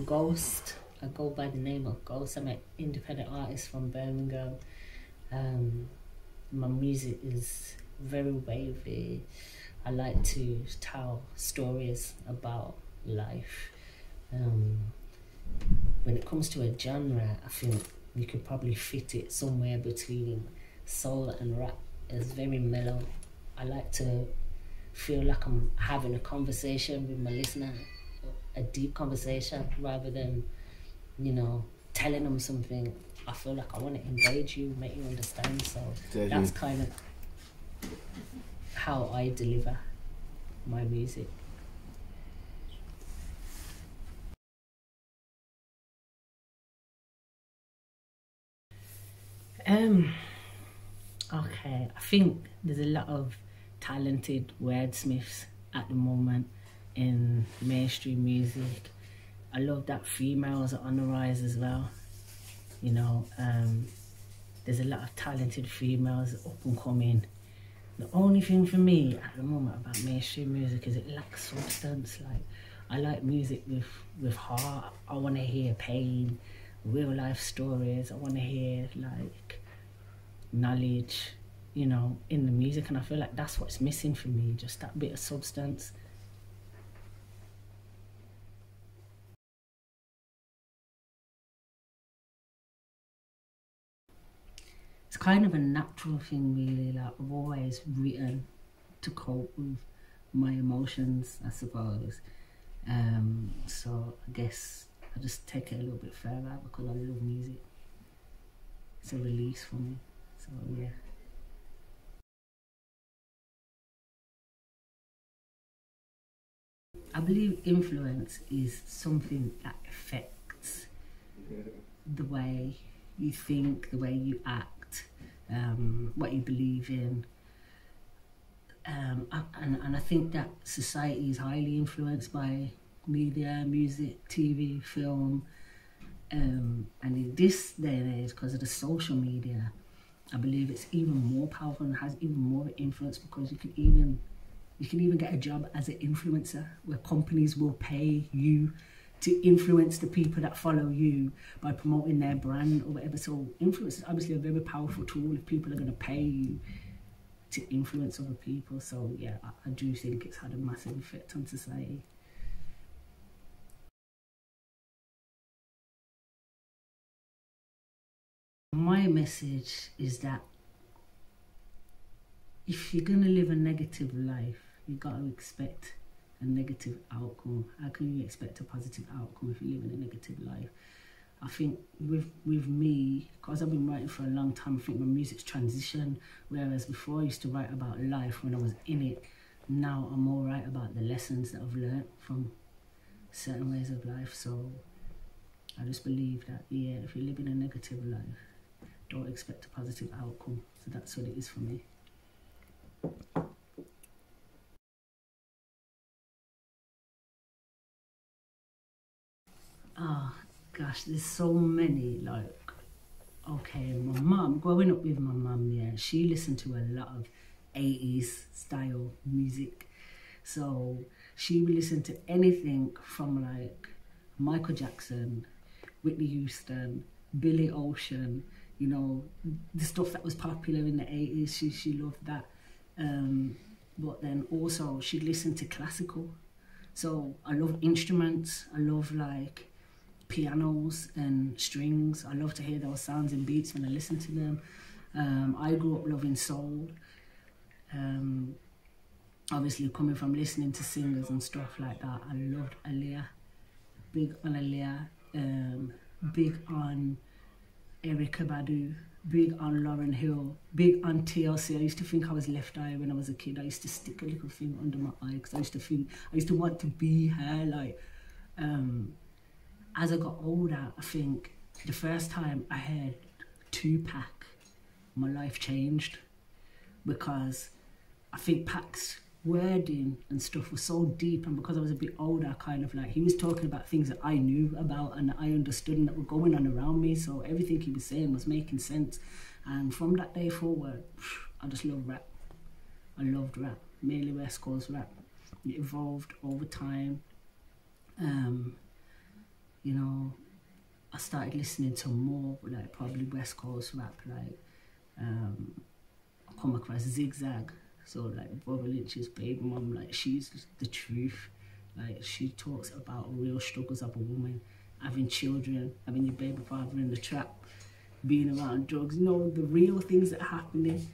I'm Ghost. I go by the name of Ghost. I'm an independent artist from Birmingham. My music is very wavy. I like to tell stories about life. When it comes to a genre, I think you could probably fit it somewhere between soul and rap. It's very mellow. I like to feel like I'm having a conversation with my listener, a deep conversation, rather than, you know, telling them something. I feel like I want to engage you, make you understand. So that's kind of how I deliver my music. Okay, I think there's a lot of talented wordsmiths at the moment in mainstream music. I love that females are on the rise as well. You know, there's a lot of talented females up and coming. The only thing for me at the moment about mainstream music is it lacks substance. Like, I like music with heart. I want to hear pain, real life stories. I want to hear like knowledge, you know, in the music, and I feel like that's what's missing for me, just that bit of substance. It's kind of a natural thing, really. Like, I've always written to cope with my emotions, I suppose. So I guess I just take it a little bit further because I love music. It's a release for me. So yeah. I believe influence is something that affects the way you think, the way you act, what you believe in. And I think that society is highly influenced by media, music, TV, film. And in this day and age, because of the social media, I believe it's even more powerful and has even more influence, because you can even get a job as an influencer, where companies will pay you to influence the people that follow you by promoting their brand or whatever. So influence is obviously a very powerful tool if people are going to pay you to influence other people. So yeah, I do think it's had a massive effect on society. My message is that if you're going to live a negative life, you got to expect a negative outcome. How can you expect a positive outcome if you live in a negative life? I think with me, because I've been writing for a long time, I think my music's transitioned. Whereas before I used to write about life when I was in it, now I'm more write about the lessons that I've learned from certain ways of life. So I just believe that, yeah, if you live in a negative life, don't expect a positive outcome. So that's what it is for me. Oh gosh, there's so many. Like, okay, my mum, growing up with my mum, yeah, she listened to a lot of 80s style music. So she would listen to anything from like Michael Jackson, Whitney Houston, Billy Ocean, you know, the stuff that was popular in the 80s. She loved that. But then also she'd listen to classical. So I love instruments. I love like pianos and strings. I love to hear those sounds and beats when I listen to them. I grew up loving soul. Obviously coming from listening to singers and stuff like that, I loved Aaliyah. Big on Aaliyah. Big on Erykah Badu. Big on Lauryn Hill. Big on TLC. I used to think I was left eye when I was a kid. I used to stick a little thing under my eye because I used to want to be her. Like, as I got older, I think the first time I heard Tupac, my life changed, because I think Pac's wording and stuff was so deep, and because I was a bit older, kind of like, he was talking about things that I knew about and that I understood and that were going on around me, so everything he was saying was making sense. And from that day forward, I just loved rap. I loved rap, mainly West Coast rap. It evolved over time. you know, I started listening to more like probably West Coast rap, like I come across Zigzag, so like Brother Lynch's baby mum, like she's the truth. Like she talks about real struggles of a woman, having children, having your baby father in the trap, being around drugs, you know, the real things that are happening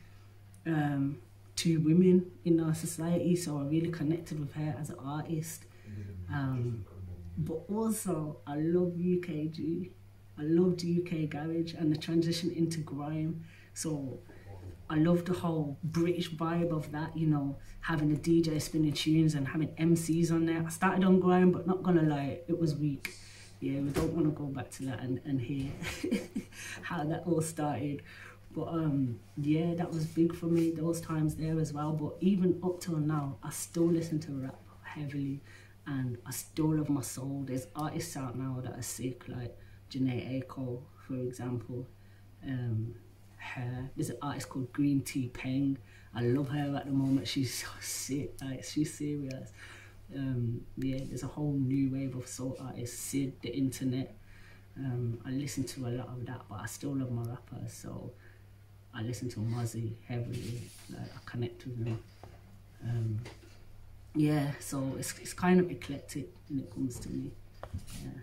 to women in our society. So I really connected with her as an artist. But also I love UKG. I loved UK garage and the transition into grime. So I love the whole British vibe of that, you know, having a DJ spinning tunes and having MCs on there. I started on grime, but not gonna lie, it was weak. Yeah, we don't want to go back to that and hear how that all started. But yeah, that was big for me, those times there as well. But even up till now, I still listen to rap heavily and I still love my soul. There's artists out now that are sick, like Janae Aiko, for example. There's an artist called Green Tea Peng. I love her at the moment. She's so sick, like she's serious. Yeah, there's a whole new wave of soul artists, Sid, the internet. I listen to a lot of that, but I still love my rappers, so I listen to Mozzie heavily, like I connect with them. Yeah, so it's kind of eclectic when it comes to me. Yeah.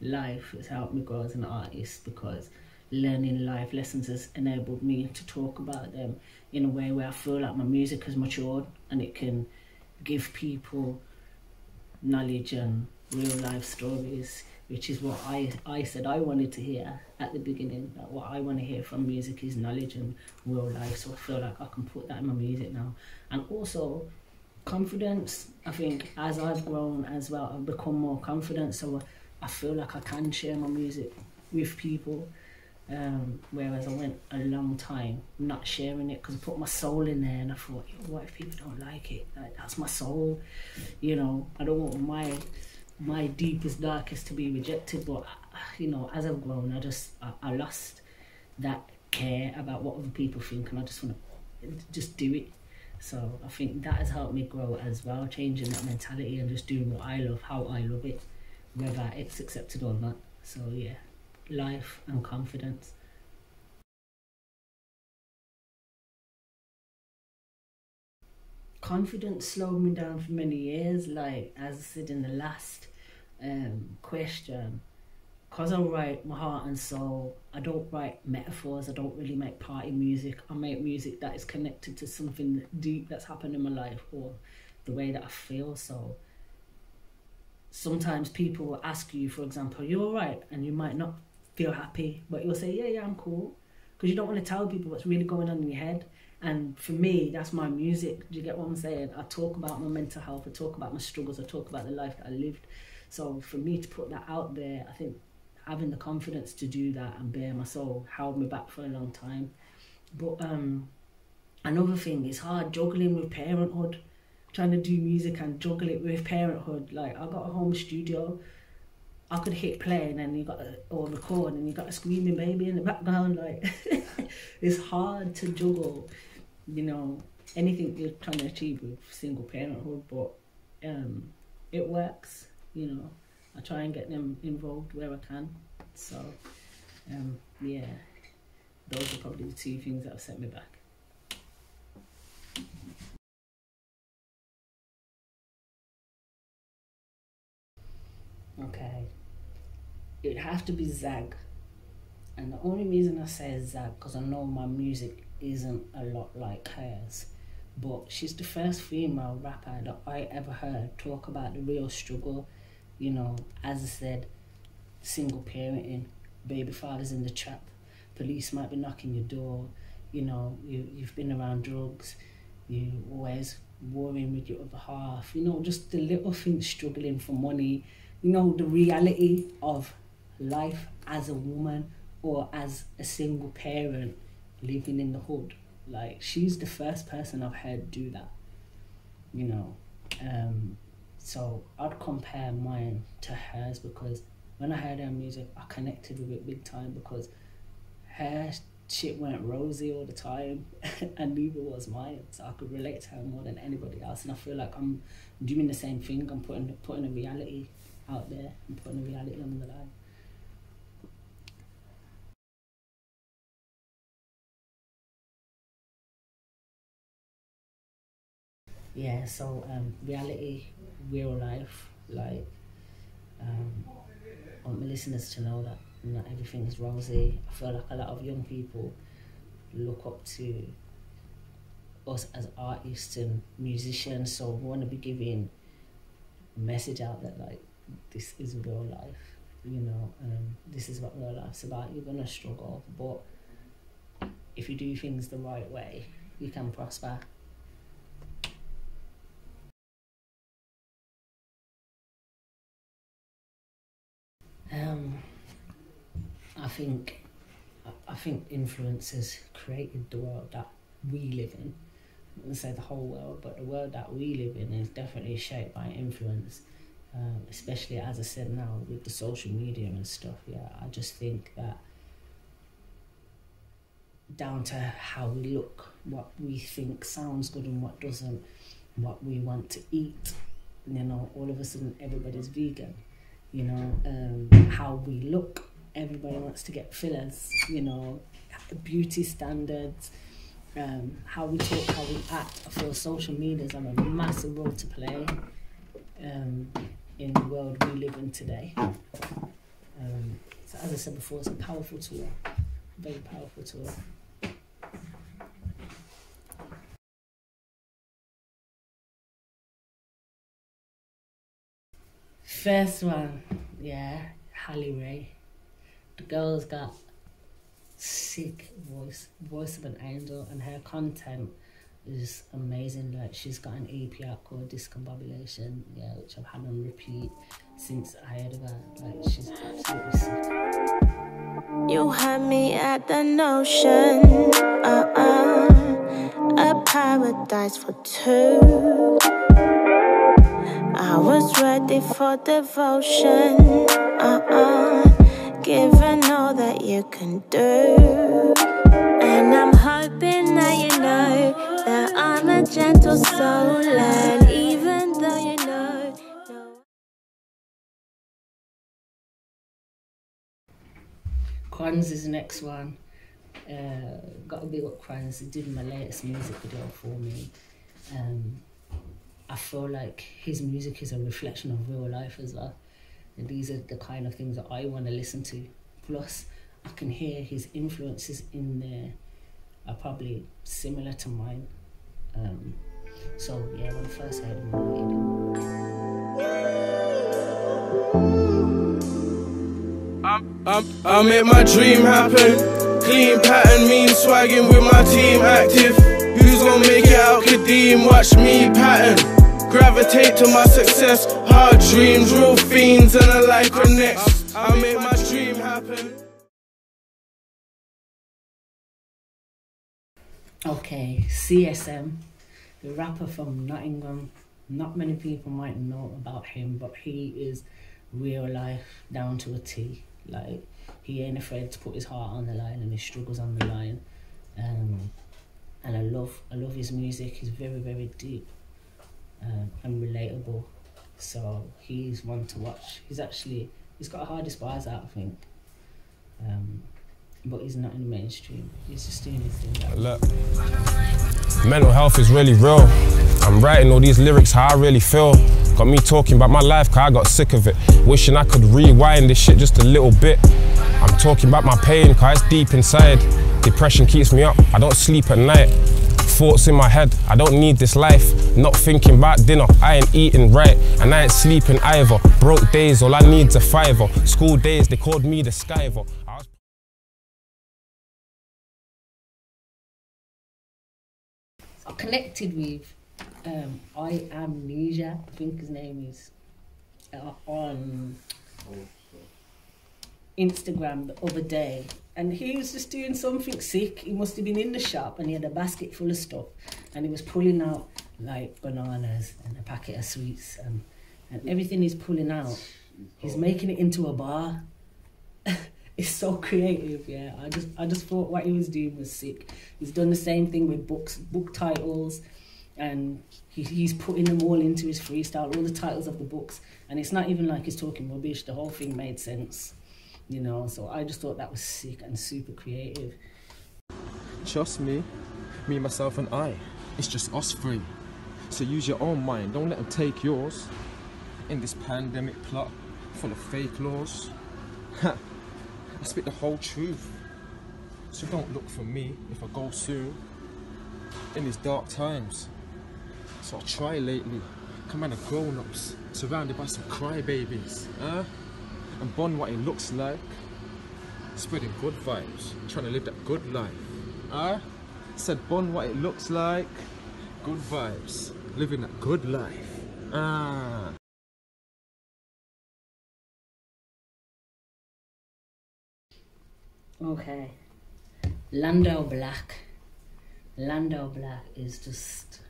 Life has helped me grow as an artist, because learning life lessons has enabled me to talk about them in a way where I feel like my music has matured and it can give people knowledge and real life stories, which is what I said I wanted to hear at the beginning. That what I want to hear from music is knowledge and real life, so I feel like I can put that in my music now. And also confidence, I think as I've grown as well, I've become more confident, so I feel like I can share my music with people, whereas I went a long time not sharing it because I put my soul in there and I thought, what if people don't like it? Like, that's my soul, you know. I don't want my deepest, darkest to be rejected, but you know, as I've grown, I lost that care about what other people think, and I just want to just do it. So I think that has helped me grow as well, changing that mentality and just doing what I love, how I love it, whether it's accepted or not. So yeah, life and confidence. Confidence slowed me down for many years, like as I said in the last question. Because I write my heart and soul, I don't write metaphors, I don't really make party music. I make music that is connected to something deep that's happened in my life or the way that I feel. So sometimes people will ask you, for example, you're alright, and you might not feel happy, but you'll say, yeah, I'm cool. Because you don't want to tell people what's really going on in your head. And for me, that's my music. Do you get what I'm saying? I talk about my mental health, I talk about my struggles, I talk about the life that I lived. So for me to put that out there, I think having the confidence to do that and bare my soul held me back for a long time. But another thing, it's hard juggling with parenthood, trying to do music and juggle it with parenthood. Like, I got a home studio, I could hit play and then or record and you got a screaming baby in the background. Like, it's hard to juggle, you know, anything you're trying to achieve with single parenthood, but it works, you know. I try and get them involved where I can. So, yeah, those are probably the two things that have set me back. Okay, it'd have to be Zag. And the only reason I say Zag, because I know my music isn't a lot like hers. But she's the first female rapper that I ever heard talk about the real struggle. You know, as I said, single parenting, baby fathers in the trap, police might be knocking your door, you know, you've been around drugs, you always worrying with your other half, you know, just the little things, struggling for money, you know, the reality of life as a woman or as a single parent living in the hood. Like, she's the first person I've heard do that, you know. So I'd compare mine to hers, because when I heard her music, I connected with it big time, because her shit weren't rosy all the time, and neither was mine. So I could relate to her more than anybody else. And I feel like I'm doing the same thing. I'm putting a reality out there and putting a reality on the line. Yeah, so reality, real life, like I want my listeners to know that not everything is rosy. I feel like a lot of young people look up to us as artists and musicians, so we want to be giving a message out that like this is real life, you know, this is what real life's about. You're gonna struggle, but if you do things the right way, you can prosper. I think influencers created the world that we live in. I wouldn't say the whole world, but the world that we live in is definitely shaped by influence. Especially, as I said now, with the social media and stuff. Yeah, I just think that down to how we look, what we think sounds good and what doesn't, what we want to eat, you know, all of a sudden everybody's vegan. You know, how we look, everybody wants to get fillers, you know, beauty standards, how we talk, how we act. I feel social media's on a massive role to play in the world we live in today. So as I said before, it's a powerful tool, very powerful tool. First one, yeah, Hali Ray. The girl's got sick voice of an angel, and her content is amazing. Like, she's got an EP out called Discombobulation, yeah, which I've had on repeat since I heard of her. Like, she's absolutely sick. You had me at the notion, a paradise for two. I was ready for devotion, given all that you can do. And I'm hoping that you know that I'm a gentle soul, and even though you know. Kwan's is the next one. Got to big up Kwan's. He did my latest music video for me. I feel like his music is a reflection of real life as well. And these are the kind of things that I want to listen to. Plus, I can hear his influences in there are probably similar to mine. So yeah, when I first heard him, I make my dream happen. Clean pattern means swagging with my team active. Who's gonna make it out Kadeem? Watch me pattern. Gravitate to my success. Hard dreams, real fiends, and I like next. I make my dream happen. Okay, CSM, the rapper from Nottingham. Not many people might know about him, but he is real life down to a T. Like, he ain't afraid to put his heart on the line and his struggles on the line. And I love his music. He's very, very deep and relatable. So he's one to watch. He's got a hardest bars out, I think. But he's not in the mainstream. He's just doing his thing. Look, mental health is really real. I'm writing all these lyrics how I really feel. Got me talking about my life cause I got sick of it. Wishing I could rewind this shit just a little bit. I'm talking about my pain cause it's deep inside. Depression keeps me up, I don't sleep at night. Thoughts in my head, I don't need this life. Not thinking about dinner, I ain't eating right. And I ain't sleeping either. Broke days, all I need's a fiver. School days, they called me the skiver. I connected with I Am NEZIA, I think his name is, on Instagram the other day, and he was just doing something sick. He must have been in the shop and he had a basket full of stuff, and he was pulling out like bananas and a packet of sweets, and everything he's pulling out, he's making it into a bar. It's so creative, yeah. I just thought what he was doing was sick. He's done the same thing with book titles, and he's putting them all into his freestyle, all the titles of the books, and it's not even like he's talking rubbish. The whole thing made sense, you know. So I just thought that was sick and super creative. Trust me, myself and I, it's just us three. So use your own mind, don't let them take yours. In this pandemic plot full of fake laws, I spit the whole truth. So don't look for me if I go soon. In these dark times, so I try lately, come out of grown-ups, surrounded by some crybabies, and bun what it looks like, spreading good vibes, trying to live that good life, said bun what it looks like, good vibes, living that good life, Okay, LANDEL Black is just,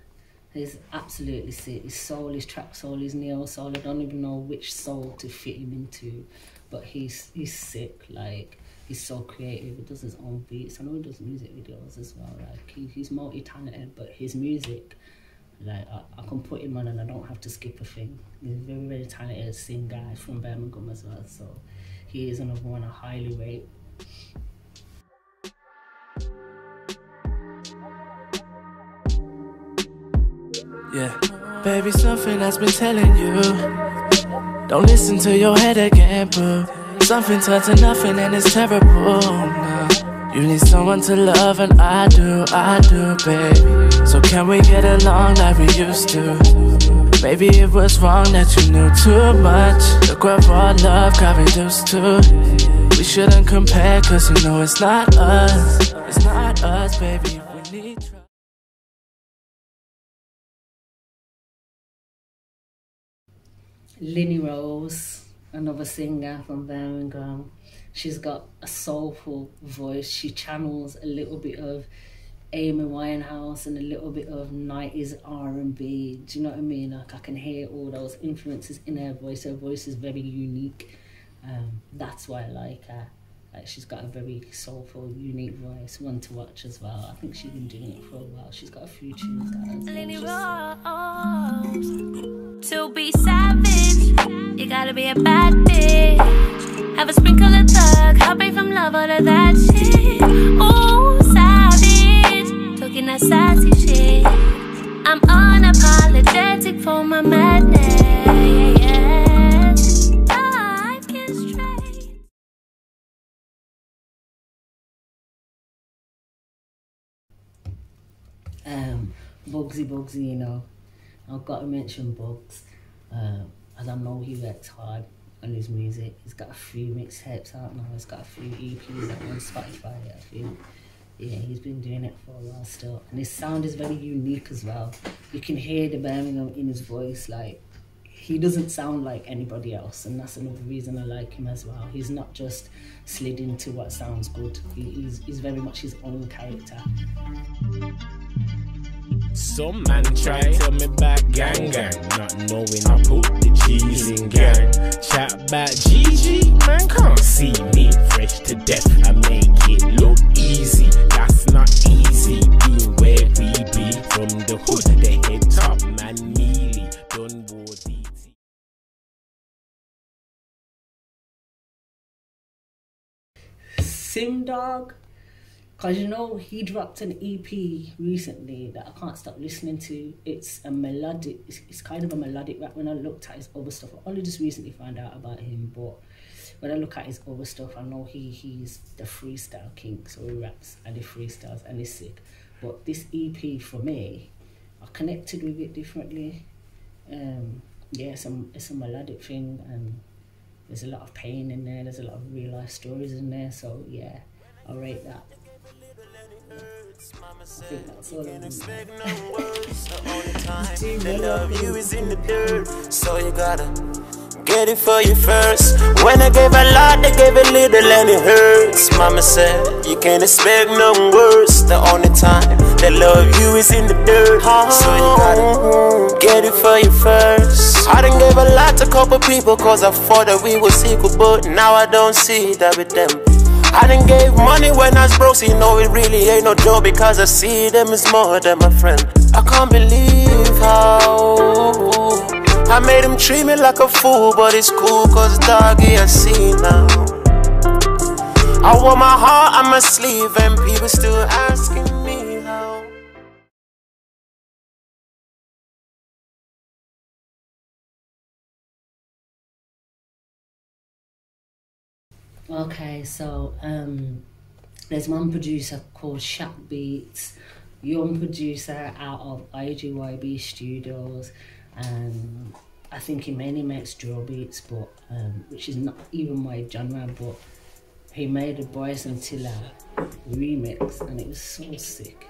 he's absolutely sick. His soul, his trap soul, his neo soul, I don't even know which soul to fit him into, but he's sick. Like, he's so creative. He does his own beats. I know he does music videos as well. Like, he's multi-talented, but his music, like, I can put him on and I don't have to skip a thing. He's a very, very talented singer from Birmingham as well, so he is another one, a Hali Ray. Yeah, baby, something that's been telling you, don't listen to your head again, boo. Something turns to nothing and it's terrible now. You need someone to love and I do, baby. So can we get along like we used to? Maybe it was wrong that you knew too much. Look what our love got reduced to. We shouldn't compare cause you know it's not us. It's not us, baby, we need trust. LINNY Rose, another singer from Birmingham. She's got a soulful voice. She channels a little bit of Amy Winehouse and a little bit of 90s R&B. Do you know what I mean? Like, I can hear all those influences in her voice. Her voice is very unique. That's why I like her. Like, she's got a very soulful, unique voice, one to watch as well. I think she's been doing it for a while. She's got a few tunes that LINNY Rose, to be savage, you gotta be a bad bitch. Have a sprinkle of thug, heartbreak from love, all of that shit. Ooh, savage, talking that sassy shit. I'm unapologetic for my madness. Bugzie Bugzino. I've got to mention Bugs, as I know he works hard on his music. He's got a few mixtapes out now. He's got a few EPs out on Spotify, I think. Yeah, he's been doing it for a while still. And his sound is very unique as well. You can hear the Birmingham in his voice. Like, he doesn't sound like anybody else, and that's another reason I like him as well. He's not just slid into what sounds good. He's very much his own character. Some man try tell me about gang, not knowing I put the G's in gang. Chat about GG, man can't see me fresh to death. I make it look easy, that's not easy. Being where we be from the hood, the head top man mealy, done war DT. DAWG, because you know he dropped an EP recently that I can't stop listening to. It's a melodic, it's kind of a melodic rap. When I looked at his other stuff, I only just recently found out about him, but when I look at his other stuff, I know he's the freestyle king, so he raps and he freestyles and he's sick. But this EP for me, I connected with it differently. Yeah, it's a melodic thing, and there's a lot of pain in there, there's a lot of real life stories in there, so yeah, I'll rate that. I think that's all I The love you is in the dirt, so you gotta get it for you first. When I gave a lot, they gave a little and it hurts. Mama said, you can't expect nothing worse. The only time they love you is in the dirt, so you gotta get it for you first. I done gave a lot to couple people cause I thought that we was equal, but now I don't see that with them. I done gave money when I was broke, so you know it really ain't no joke, because I see them as more than my friend. I can't believe how I made him treat me like a fool, but it's cool, cause doggy I see now. I wore my heart on my sleeve and people still asking me how. Okay, so there's one producer called SHAQ, young producer out of IGYB Studios, and I think he mainly makes drill beats, but which is not even my genre, but he made a Bryson Tiller remix and it was so sick.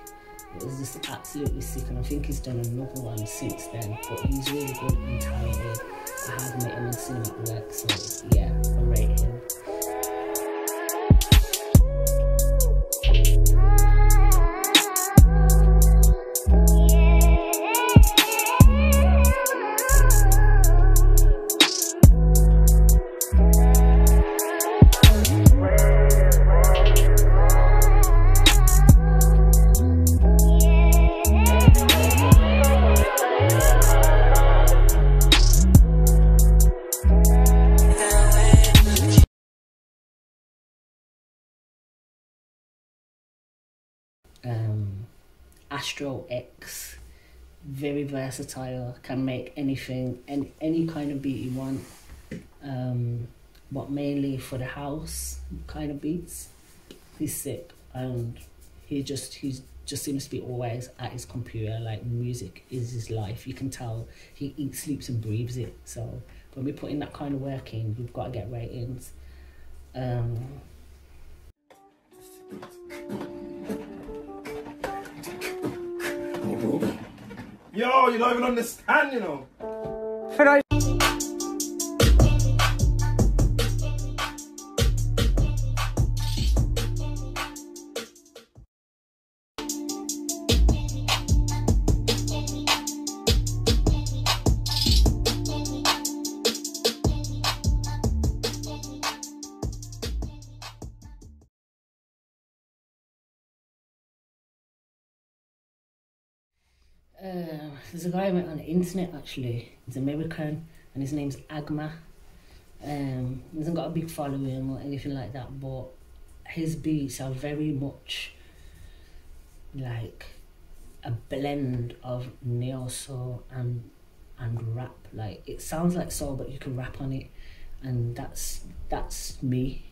It was just absolutely sick, and I think he's done another one since then, but he's really good and talented. I have met him and seen him at work, so yeah, I rate him. Astro X, very versatile, can make anything, any kind of beat you want, but mainly for the house kind of beats. He's sick, and he just seems to be always at his computer. Like, music is his life. You can tell he eats, sleeps and breathes it. So when we put in that kind of work in, we've got to get ratings. Yo, you don't even understand, you know. There's a guy I met on the internet, actually. He's American and his name's AGMA. He hasn't got a big following or anything like that, but his beats are very much like a blend of neo soul and rap. Like, it sounds like soul, but you can rap on it, and that's me.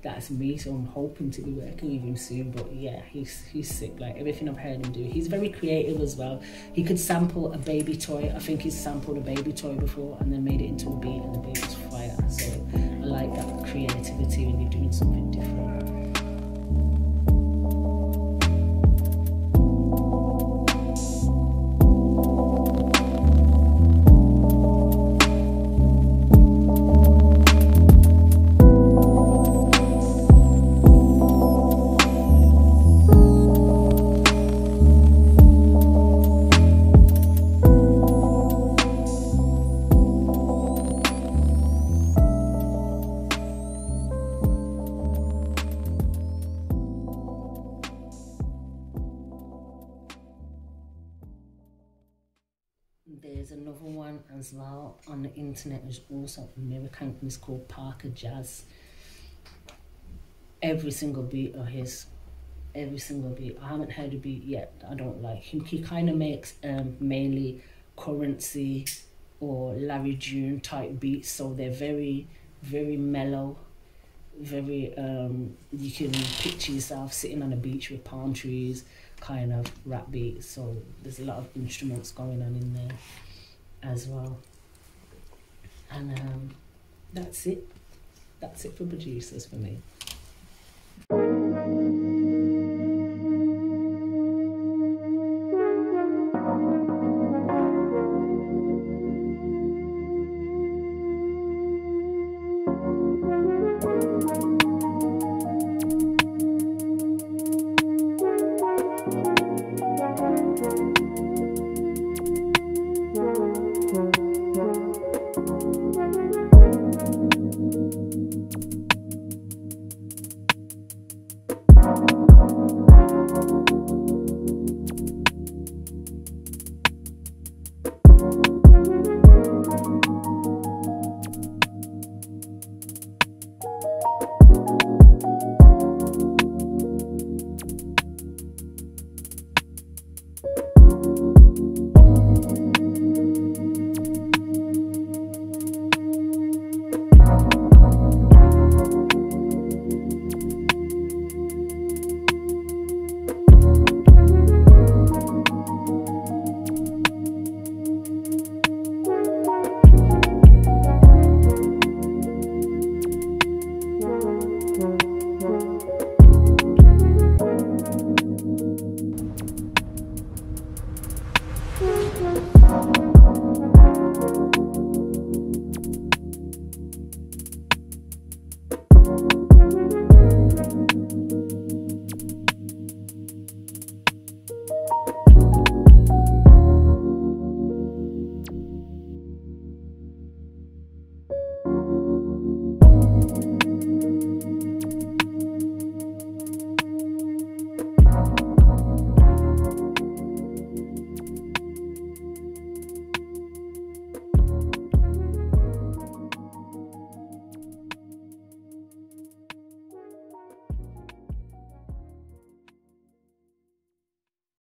That's me, so I'm hoping to be working with him soon. But yeah, he's sick. Like, everything I've heard him do, he's very creative as well. He could sample a baby toy. I think he's sampled a baby toy before and then made it into a beat, and the beat was fire. So I like that creativity when you're doing something different. There's another one as well on the internet, which is also American, and it's called Parker Jazz. Every single beat of his, every single beat. I haven't heard a beat yet I don't like. He kind of makes mainly Currency or Larry June type beats, so they're very, very mellow, very, you can picture yourself sitting on a beach with palm trees, kind of rap beats. So there's a lot of instruments going on in there as well. And that's it for producers for me.